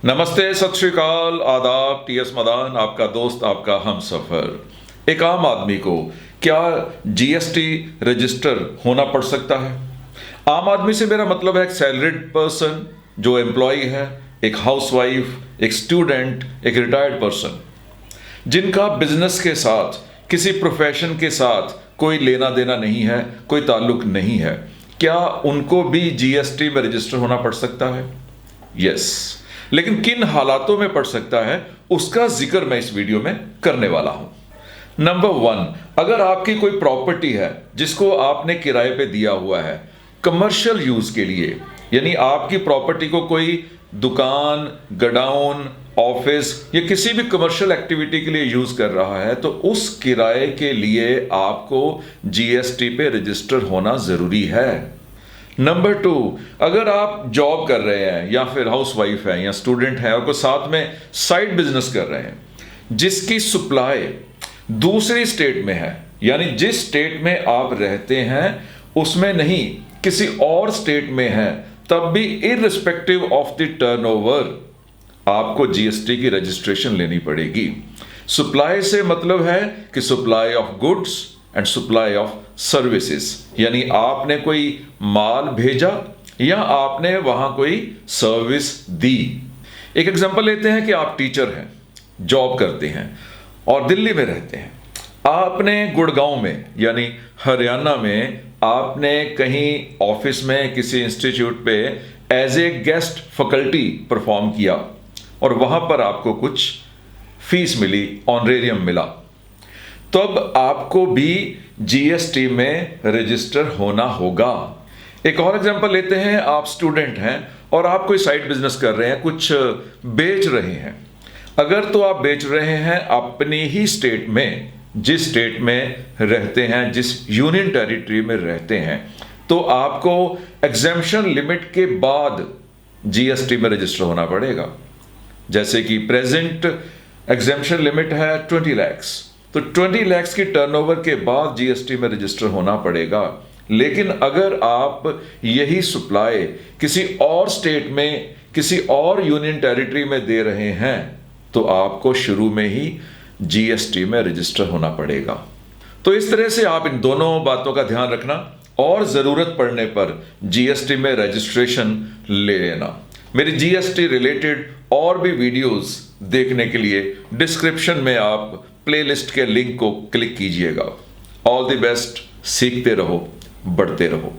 नमस्ते, सत श्री अकाल, आदाब। टीएस मदान आपका दोस्त, आपका हम सफर। एक आम आदमी को क्या जीएसटी रजिस्टर होना पड़ सकता है? आम आदमी से मेरा मतलब है एक सैलरीड पर्सन जो एम्प्लॉय है, एक हाउसवाइफ, एक स्टूडेंट, एक रिटायर्ड पर्सन जिनका बिजनेस के साथ, किसी प्रोफेशन के साथ कोई लेना देना नहीं है, कोई ताल्लुक नहीं है। क्या उनको भी जीएसटी में रजिस्टर होना पड़ सकता है? यस। लेकिन किन हालातों में पड़ सकता है उसका जिक्र मैं इस वीडियो में करने वाला हूं। नंबर 1, अगर आपकी कोई प्रॉपर्टी है जिसको आपने किराए पे दिया हुआ है कमर्शियल यूज के लिए, यानी आपकी प्रॉपर्टी को कोई दुकान, गोडाउन, ऑफिस या किसी भी कमर्शियल एक्टिविटी के लिए यूज कर रहा है, तो उस किराए के लिए आपको जीएसटी पे रजिस्टर होना जरूरी है। नंबर 2, अगर आप जॉब कर रहे हैं या फिर हाउसवाइफ है या स्टूडेंट है और कोई साथ में साइड बिजनेस कर रहे हैं जिसकी सप्लाई दूसरी स्टेट में है, यानी जिस स्टेट में आप रहते हैं उसमें नहीं, किसी और स्टेट में है, तब भी इररिस्पेक्टिव ऑफ द टर्नओवर आपको जीएसटी की रजिस्ट्रेशन लेनी पड़ेगी। सप्लाई से मतलब है कि supply of goods and supply of services, यानी आपने कोई माल भेजा या आपने वहां कोई सर्विस दी। एक एग्जांपल लेते हैं कि आप टीचर हैं, जॉब करते हैं और दिल्ली में रहते हैं। आपने गुड़गांव में यानी हरियाणा में आपने कहीं ऑफिस में किसी इंस्टीट्यूट पे as a guest faculty perform किया और वहां पर आपको कुछ फीस मिली, ऑनरेरियम मिला, तब आपको भी जीएसटी में रजिस्टर होना होगा। एक और एग्जांपल लेते हैं, आप स्टूडेंट हैं और आप कोई साइड बिजनेस कर रहे हैं, कुछ बेच रहे हैं। अगर तो आप बेच रहे हैं अपनी ही स्टेट में, जिस स्टेट में रहते हैं, जिस यूनियन टेरिटरी में रहते हैं, तो आपको एग्जेम्पशन लिमिट के बाद जीएसटी में रजिस्टर होना पड़ेगा। जैसे कि प्रेजेंट एग्जेम्पशन लिमिट है 20 लाख, तो 20 लाख की टर्नओवर के बाद जीएसटी में रजिस्टर होना पड़ेगा। लेकिन अगर आप यही सप्लाई किसी और स्टेट में, किसी और यूनियन टेरिटरी में दे रहे हैं, तो आपको शुरू में ही जीएसटी में रजिस्टर होना पड़ेगा। तो इस तरह से आप इन दोनों बातों का ध्यान रखना और जरूरत पड़ने पर जीएसटी में रजिस्ट्रेशन ले लेना। मेरी जीएसटी रिलेटेड और भी वीडियोस देखने के लिए डिस्क्रिप्शन में आप प्लेलिस्ट के लिंक को क्लिक कीजिएगा। ऑल द बेस्ट, सीखते रहो, बढ़ते रहो।